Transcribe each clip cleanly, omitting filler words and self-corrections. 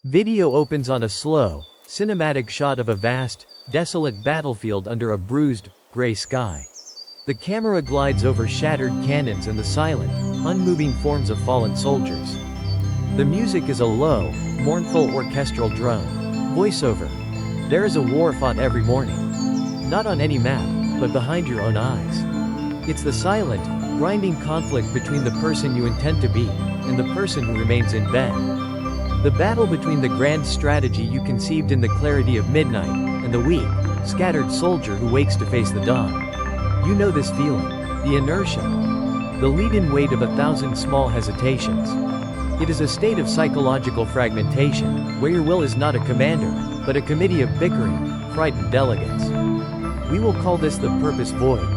Video opens on a slow, cinematic shot of a vast, desolate battlefield under a bruised, gray sky. The camera glides over shattered cannons and the silent, unmoving forms of fallen soldiers. The music is a low, mournful orchestral drone. Voiceover. There is a war fought every morning. Not on any map, but behind your own eyes. It's the silent, grinding conflict between the person you intend to be, and the person who remains in bed. The battle between the grand strategy you conceived in the clarity of midnight, and the weak, scattered soldier who wakes to face the dawn. You know this feeling. The inertia. The lead-in weight of 1,000 small hesitations. It is a state of psychological fragmentation, where your will is not a commander, but a committee of bickering, frightened delegates. We will call this the purpose void.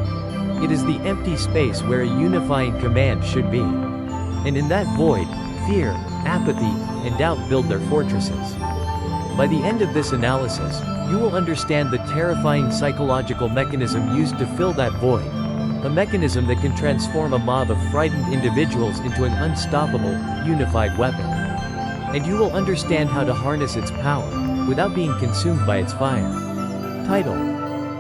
It is the empty space where a unifying command should be. And in that void, fear, apathy, and doubt build their fortresses. By the end of this analysis, you will understand the terrifying psychological mechanism used to fill that void. A mechanism that can transform a mob of frightened individuals into an unstoppable, unified weapon. And you will understand how to harness its power, without being consumed by its fire. Title: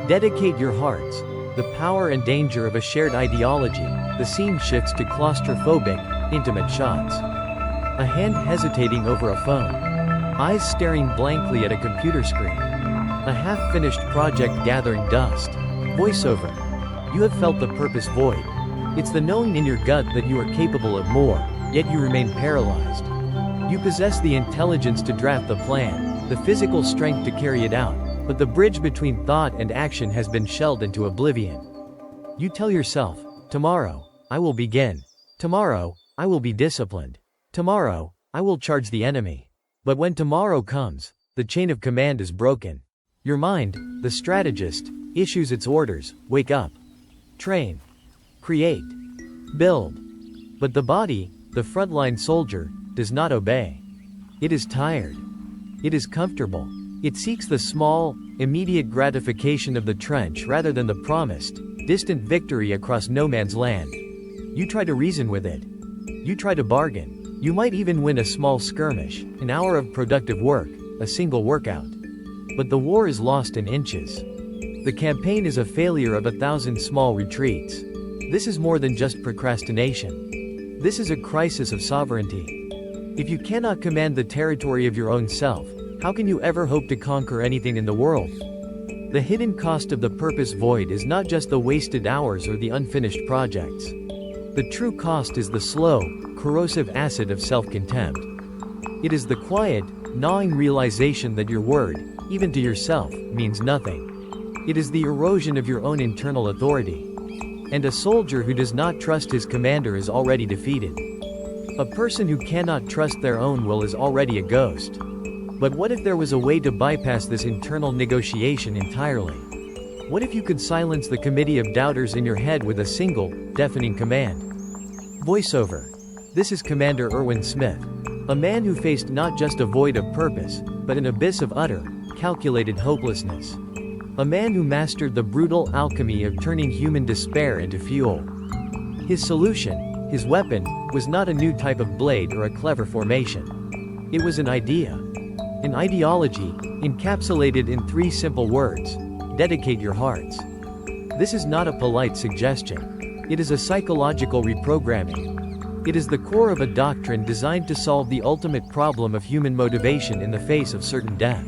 Dedicate Your Hearts. The power and danger of a shared ideology. The scene shifts to claustrophobic, intimate shots. A hand hesitating over a phone. Eyes staring blankly at a computer screen. A half-finished project gathering dust. Voiceover. You have felt the purpose void. It's the knowing in your gut that you are capable of more, yet you remain paralyzed. You possess the intelligence to draft the plan, the physical strength to carry it out, but the bridge between thought and action has been shelled into oblivion. You tell yourself, tomorrow, I will begin. Tomorrow, I will be disciplined. Tomorrow, I will charge the enemy. But when tomorrow comes, the chain of command is broken. Your mind, the strategist, issues its orders: wake up, train, create, build. But the body, the frontline soldier, does not obey. It is tired. It is comfortable. It seeks the small, immediate gratification of the trench rather than the promised, distant victory across no man's land. You try to reason with it. You try to bargain. You might even win a small skirmish, an hour of productive work, a single workout. But the war is lost in inches. The campaign is a failure of 1,000 small retreats. This is more than just procrastination. This is a crisis of sovereignty. If you cannot command the territory of your own self, how can you ever hope to conquer anything in the world? The hidden cost of the purpose void is not just the wasted hours or the unfinished projects. The true cost is the slow, corrosive acid of self-contempt. It is the quiet, gnawing realization that your word, even to yourself, means nothing. It is the erosion of your own internal authority. And a soldier who does not trust his commander is already defeated. A person who cannot trust their own will is already a ghost. But what if there was a way to bypass this internal negotiation entirely? What if you could silence the committee of doubters in your head with a single, deafening command? Voiceover. This is Commander Erwin Smith. A man who faced not just a void of purpose, but an abyss of utter, calculated hopelessness. A man who mastered the brutal alchemy of turning human despair into fuel. His solution, his weapon, was not a new type of blade or a clever formation. It was an idea. An ideology, encapsulated in 3 simple words: dedicate your hearts. This is not a polite suggestion. It is a psychological reprogramming. It is the core of a doctrine designed to solve the ultimate problem of human motivation in the face of certain death.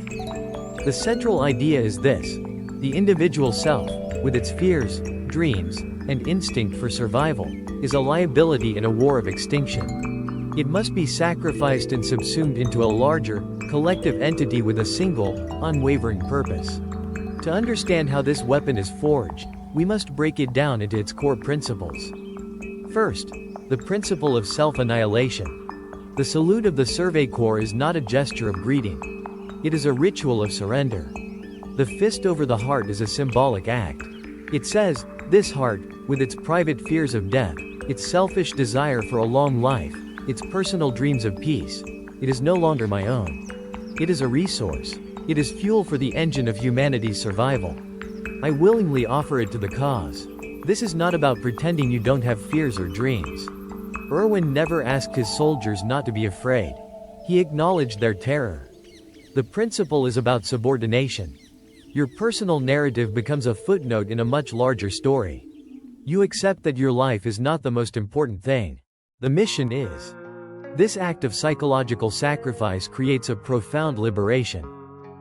The central idea is this: the individual self, with its fears, dreams, and instinct for survival, is a liability in a war of extinction. It must be sacrificed and subsumed into a larger, collective entity with a single, unwavering purpose. To understand how this weapon is forged, we must break it down into its core principles. First, the principle of self-annihilation. The salute of the Survey Corps is not a gesture of greeting. It is a ritual of surrender. The fist over the heart is a symbolic act. It says, this heart, with its private fears of death, its selfish desire for a long life, its personal dreams of peace, it is no longer my own. It is a resource. It is fuel for the engine of humanity's survival. I willingly offer it to the cause. This is not about pretending you don't have fears or dreams. Erwin never asked his soldiers not to be afraid. He acknowledged their terror. The principle is about subordination. Your personal narrative becomes a footnote in a much larger story. You accept that your life is not the most important thing. The mission is. This act of psychological sacrifice creates a profound liberation.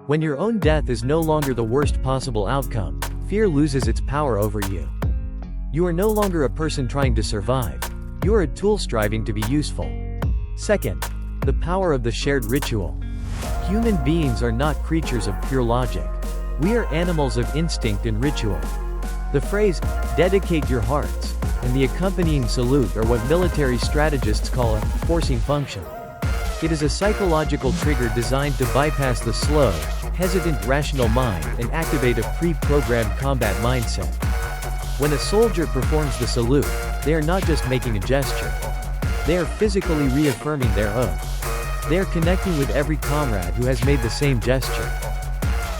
When your own death is no longer the worst possible outcome, fear loses its power over you. You are no longer a person trying to survive. You are a tool striving to be useful. Second, the power of the shared ritual. Human beings are not creatures of pure logic. We are animals of instinct and ritual. The phrase, "dedicate your hearts," and the accompanying salute are what military strategists call a forcing function. It is a psychological trigger designed to bypass the slow, hesitant rational mind and activate a pre-programmed combat mindset. When a soldier performs the salute, they are not just making a gesture. They are physically reaffirming their oath. They are connecting with every comrade who has made the same gesture.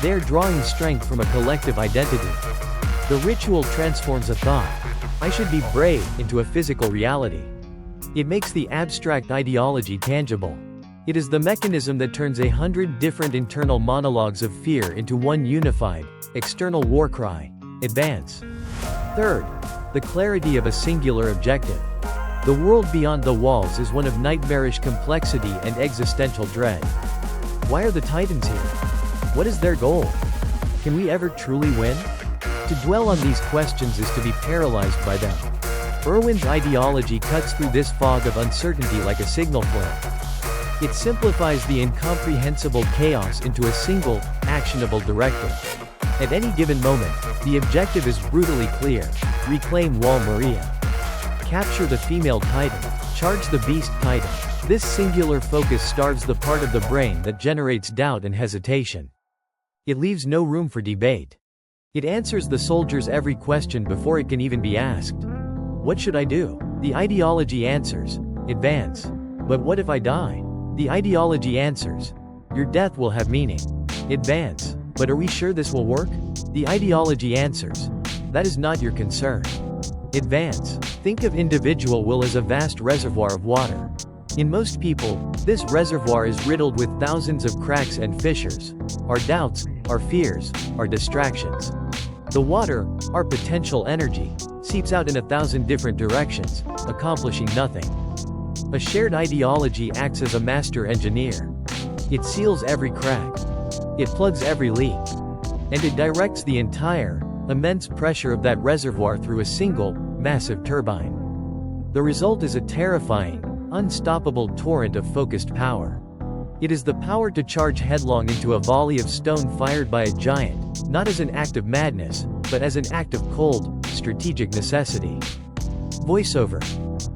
They are drawing strength from a collective identity. The ritual transforms a thought, "I should be brave," into a physical reality. It makes the abstract ideology tangible. It is the mechanism that turns 100 different internal monologues of fear into one unified, external war cry: advance. Third, the clarity of a singular objective. The world beyond the walls is one of nightmarish complexity and existential dread. Why are the Titans here? What is their goal? Can we ever truly win? To dwell on these questions is to be paralyzed by them. Erwin's ideology cuts through this fog of uncertainty like a signal flare. It simplifies the incomprehensible chaos into a single, actionable directive. At any given moment, the objective is brutally clear: reclaim Wall Maria. Capture the female Titan. Charge the beast Titan. This singular focus starves the part of the brain that generates doubt and hesitation. It leaves no room for debate. It answers the soldier's every question before it can even be asked. What should I do? The ideology answers, advance. But what if I die? The ideology answers, your death will have meaning. Advance. But are we sure this will work? The ideology answers, that is not your concern. Advance. Think of individual will as a vast reservoir of water. In most people, this reservoir is riddled with thousands of cracks and fissures. Our doubts, our fears, our distractions. The water, our potential energy, seeps out in 1,000 different directions, accomplishing nothing. A shared ideology acts as a master engineer. It seals every crack. It plugs every leak. And it directs the entire, immense pressure of that reservoir through a single, massive turbine. The result is a terrifying, unstoppable torrent of focused power. It is the power to charge headlong into a volley of stone fired by a giant, not as an act of madness, but as an act of cold, strategic necessity. Voiceover.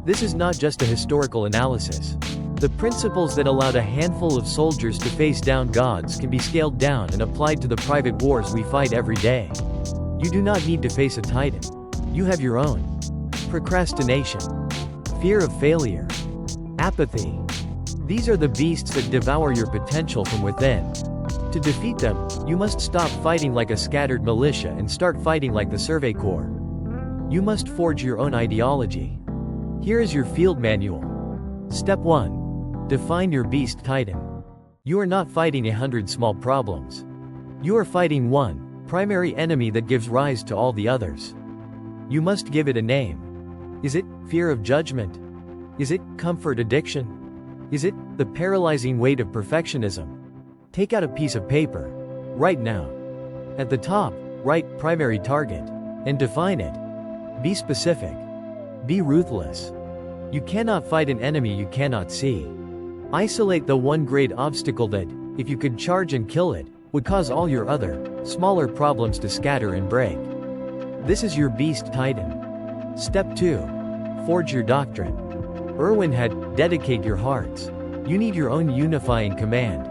This is not just a historical analysis. The principles that allowed a handful of soldiers to face down gods can be scaled down and applied to the private wars we fight every day. You do not need to face a titan. You have your own. Procrastination. Fear of failure. Apathy. These are the beasts that devour your potential from within. To defeat them, you must stop fighting like a scattered militia and start fighting like the Survey Corps. You must forge your own ideology. Here is your field manual. Step 1. Define your beast titan. You are not fighting 100 small problems. You are fighting one primary enemy that gives rise to all the others. You must give it a name. Is it fear of judgment? Is it comfort addiction? Is it the paralyzing weight of perfectionism? Take out a piece of paper. Right now. At the top, write primary target. And define it. Be specific. Be ruthless. You cannot fight an enemy you cannot see. Isolate the one great obstacle that, if you could charge and kill it, would cause all your other, smaller problems to scatter and break. This is your beast titan. Step 2. Forge your doctrine. Erwin had, dedicate your hearts. You need your own unifying command.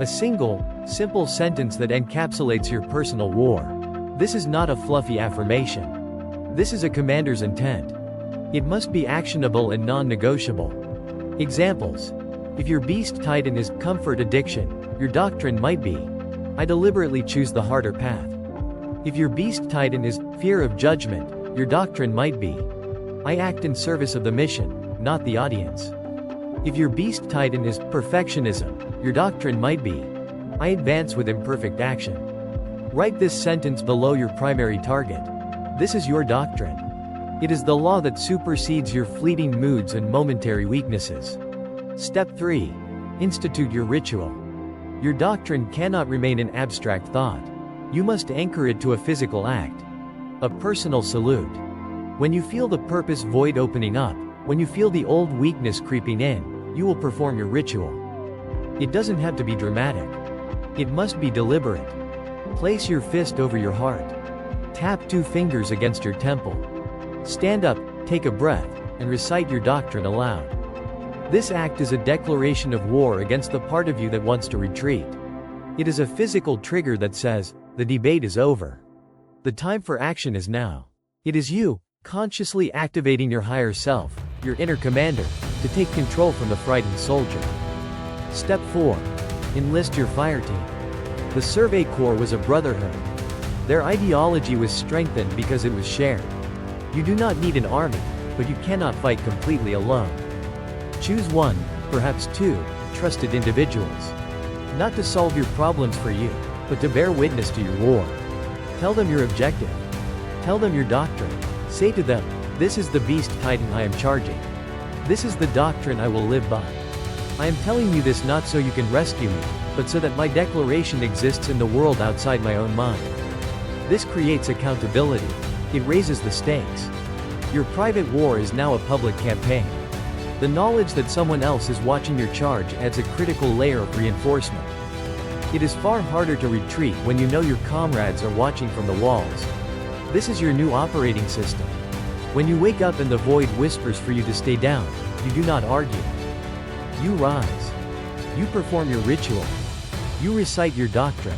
A single, simple sentence that encapsulates your personal war. This is not a fluffy affirmation. This is a commander's intent. It must be actionable and non-negotiable. Examples. If your beast titan is comfort addiction, your doctrine might be, I deliberately choose the harder path. If your beast titan is fear of judgment, your doctrine might be, I act in service of the mission, not the audience. If your beast titan is perfectionism, your doctrine might be, I advance with imperfect action. Write this sentence below your primary target. This is your doctrine. It is the law that supersedes your fleeting moods and momentary weaknesses. Step 3. Institute your ritual. Your doctrine cannot remain an abstract thought. You must anchor it to a physical act. A personal salute. When you feel the purpose void opening up, when you feel the old weakness creeping in, you will perform your ritual. It doesn't have to be dramatic. It must be deliberate. Place your fist over your heart. Tap 2 fingers against your temple. Stand up, take a breath, and recite your doctrine aloud. This act is a declaration of war against the part of you that wants to retreat. It is a physical trigger that says, the debate is over. The time for action is now. It is you, consciously activating your higher self, your inner commander, to take control from the frightened soldier. Step 4. Enlist your fireteam. The Survey Corps was a brotherhood. Their ideology was strengthened because it was shared. You do not need an army, but you cannot fight completely alone. Choose 1, perhaps 2, trusted individuals. Not to solve your problems for you, but to bear witness to your war. Tell them your objective. Tell them your doctrine. Say to them, this is the beast titan I am charging. This is the doctrine I will live by. I am telling you this not so you can rescue me, but so that my declaration exists in the world outside my own mind. This creates accountability. It raises the stakes. Your private war is now a public campaign. The knowledge that someone else is watching your charge adds a critical layer of reinforcement. It is far harder to retreat when you know your comrades are watching from the walls. This is your new operating system. When you wake up and the void whispers for you to stay down, you do not argue. You rise. You perform your ritual. You recite your doctrine.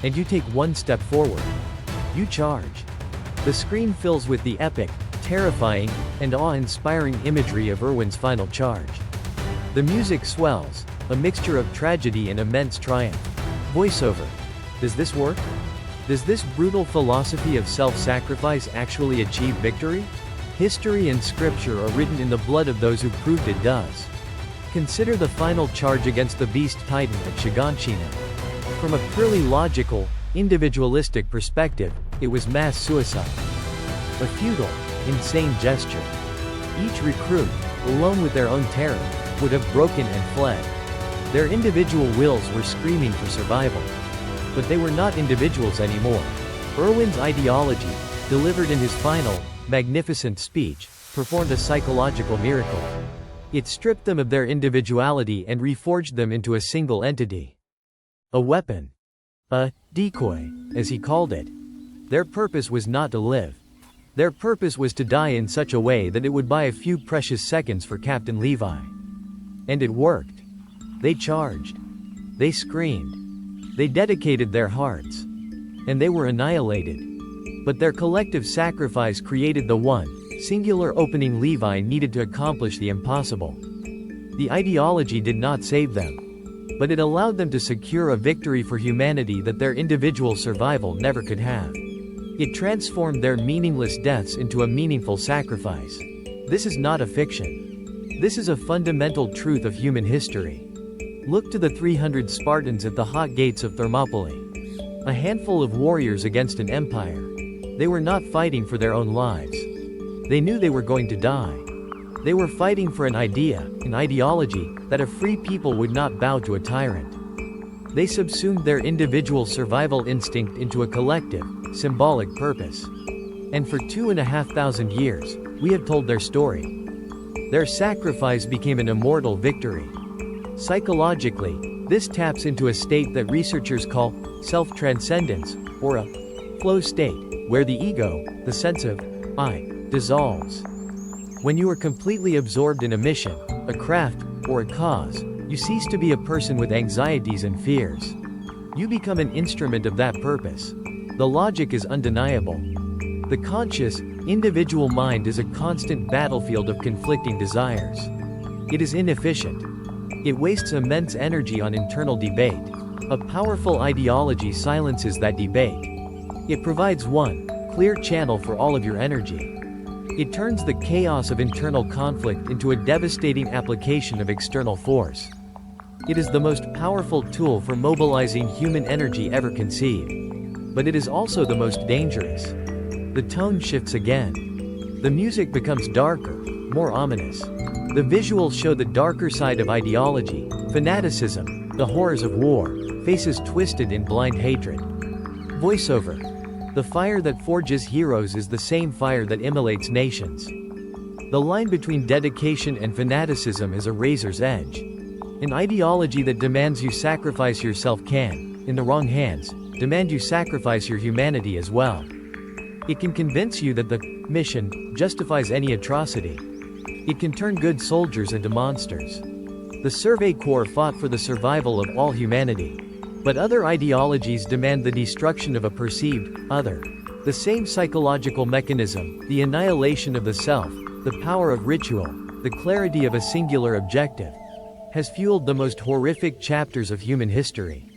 And you take 1 step forward. You charge. The screen fills with the epic, terrifying, and awe-inspiring imagery of Erwin's final charge. The music swells, a mixture of tragedy and immense triumph. Voiceover. Does this work? Does this brutal philosophy of self-sacrifice actually achieve victory? History and scripture are written in the blood of those who proved it does. Consider the final charge against the beast titan at Shiganshina. From a purely logical, individualistic perspective, it was mass suicide. A futile, insane gesture. Each recruit, alone with their own terror, would have broken and fled. Their individual wills were screaming for survival. But they were not individuals anymore. Erwin's ideology, delivered in his final, magnificent speech, performed a psychological miracle. It stripped them of their individuality and reforged them into a single entity. A weapon. A decoy, as he called it. Their purpose was not to live. Their purpose was to die in such a way that it would buy a few precious seconds for Captain Levi. And it worked. They charged. They screamed. They dedicated their hearts. And they were annihilated. But their collective sacrifice created the one, singular opening Levi needed to accomplish the impossible. The ideology did not save them. But it allowed them to secure a victory for humanity that their individual survival never could have. It transformed their meaningless deaths into a meaningful sacrifice. This is not a fiction. This is a fundamental truth of human history. Look to the 300 Spartans at the hot gates of Thermopylae. A handful of warriors against an empire. They were not fighting for their own lives. They knew they were going to die. They were fighting for an idea, an ideology, that a free people would not bow to a tyrant. They subsumed their individual survival instinct into a collective, symbolic purpose. And for 2,500 years, we have told their story. Their sacrifice became an immortal victory. Psychologically, this taps into a state that researchers call self-transcendence, or a flow state, where the ego, the sense of I, dissolves. When you are completely absorbed in a mission, a craft, or a cause, you cease to be a person with anxieties and fears. You become an instrument of that purpose. The logic is undeniable. The conscious, individual mind is a constant battlefield of conflicting desires. It is inefficient. It wastes immense energy on internal debate. A powerful ideology silences that debate. It provides one clear channel for all of your energy. It turns the chaos of internal conflict into a devastating application of external force. It is the most powerful tool for mobilizing human energy ever conceived. But it is also the most dangerous. The tone shifts again. The music becomes darker, more ominous. The visuals show the darker side of ideology, fanaticism, the horrors of war, faces twisted in blind hatred. Voiceover. The fire that forges heroes is the same fire that immolates nations. The line between dedication and fanaticism is a razor's edge. An ideology that demands you sacrifice yourself can, in the wrong hands, demand you sacrifice your humanity as well. It can convince you that the mission justifies any atrocity. It can turn good soldiers into monsters. The Survey Corps fought for the survival of all humanity. But other ideologies demand the destruction of a perceived other. The same psychological mechanism, the annihilation of the self, the power of ritual, the clarity of a singular objective, has fueled the most horrific chapters of human history.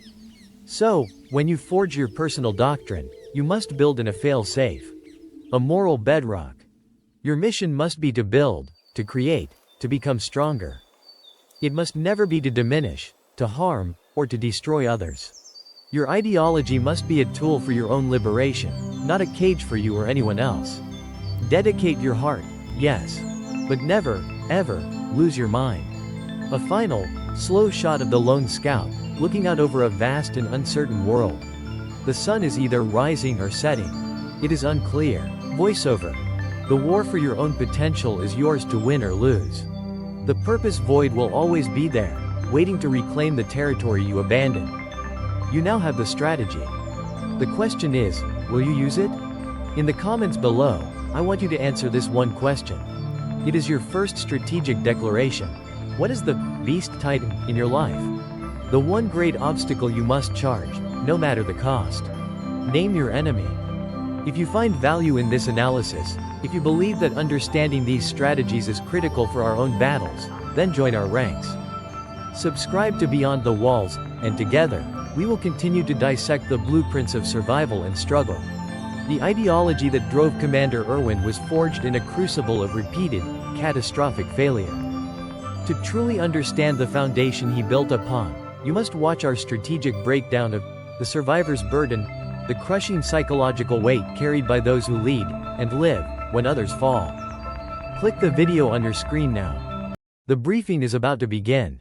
So, when you forge your personal doctrine, you must build in a fail-safe, a moral bedrock. Your mission must be to build, to create, to become stronger. It must never be to diminish, to harm, or to destroy others. Your ideology must be a tool for your own liberation, not a cage for you or anyone else. Dedicate your heart, yes. But never, ever, lose your mind. A final, slow shot of the lone scout, looking out over a vast and uncertain world. The sun is either rising or setting. It is unclear. Voiceover. The war for your own potential is yours to win or lose. The purpose void will always be there, waiting to reclaim the territory you abandoned. You now have the strategy. The question is, will you use it? In the comments below, I want you to answer this one question. It is your first strategic declaration. What is the beast titan in your life? The one great obstacle you must charge, no matter the cost. Name your enemy. If you find value in this analysis, if you believe that understanding these strategies is critical for our own battles, then join our ranks. Subscribe to Beyond the Walls, and together, we will continue to dissect the blueprints of survival and struggle. The ideology that drove Commander Erwin was forged in a crucible of repeated, catastrophic failure. To truly understand the foundation he built upon, you must watch our strategic breakdown of the survivor's burden, the crushing psychological weight carried by those who lead and live when others fall. Click the video on your screen now. The briefing is about to begin.